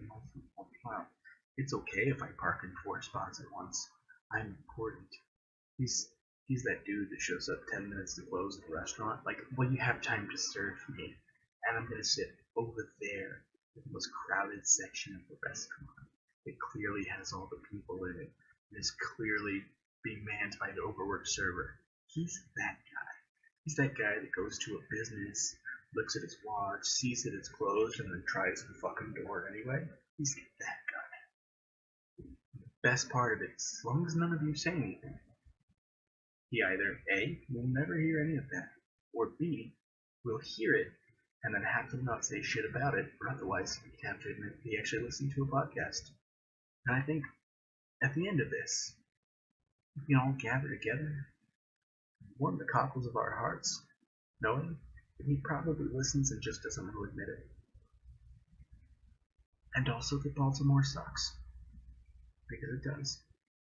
It's okay if I park in 4 spots at once. I'm important. He's that dude that shows up 10 minutes to close at the restaurant. Like, well, you have time to serve me, and I'm gonna sit over there in the most crowded section of the restaurant. It clearly has all the people in it. It is clearly being manned by the overworked server. He's that guy. He's that guy that goes to a business, looks at his watch, sees that it's closed, and then tries the fucking door anyway. He's that guy. The best part of it, as long as none of you say anything, he either A, will never hear any of that, or B, will hear it and then have them not say shit about it, or otherwise you'd have to admit he actually listened to a podcast. And I think at the end of this, we can all gather together, warm the cockles of our hearts, knowing that he probably listens and just doesn't want to admit it. And also that Baltimore sucks. Because it does.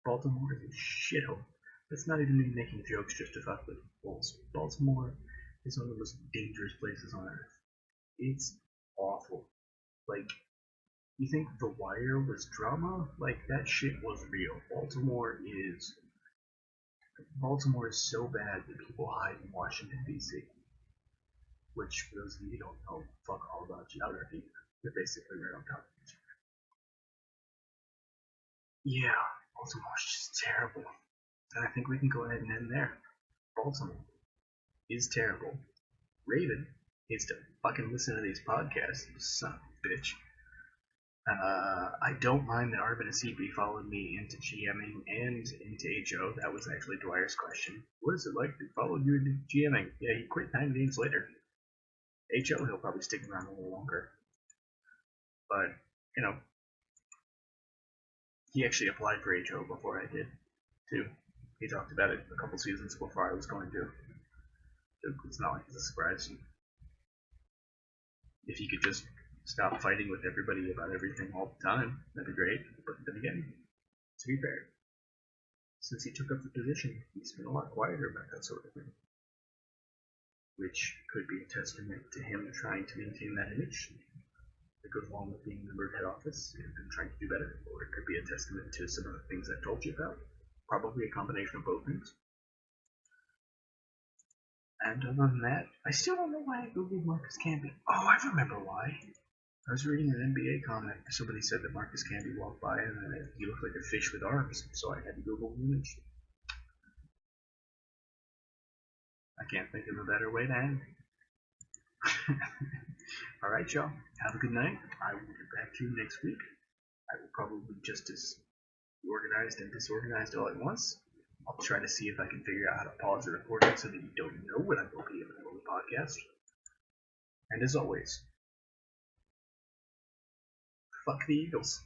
Baltimore is a shithole. That's not even me making jokes just to fuck with bulls. Baltimore is one of the most dangerous places on earth. It's awful. Like, you think The Wire was drama? Like, that shit was real. Baltimore is so bad that people hide in Washington, D.C. Which, for those of you who don't know, fuck all about geography. They're basically right on top of each other. Yeah, Baltimore's just terrible. And I think we can go ahead and end there. Baltimore is terrible. Raven needs to fucking listen to these podcasts, you son of a bitch. I don't mind that Arvin Asipi followed me into GMing and into HO. That was actually Dwyer's question. What is it like to follow you into GMing? Yeah, he quit 9 games later. HO, he'll probably stick around a little longer. But, you know, he actually applied for HO before I did, too. He talked about it a couple seasons before I was going to. So it's not like it's a surprise. If he could just stop fighting with everybody about everything all the time, that'd be great. But then again, to be fair, since he took up the position, he's been a lot quieter about that sort of thing. Which could be a testament to him trying to maintain that image that goes along with being a member of head office and trying to do better. Or it could be a testament to some of the things I've told you about. Probably a combination of both things. And other than that, I still don't know why I googled Marcus Camby. Oh, I remember why. I was reading an NBA comment. Somebody said that Marcus Camby walked by and then he looked like a fish with arms, so I had to Google the image. I can't think of a better way to end. Alright, y'all. Have a good night. I will get back to you next week. I will probably be just as organized and disorganized all at once. I'll try to see if I can figure out how to pause the recording so that you don't know when I'm going to be in the middle of the podcast. And as always, fuck the Eagles.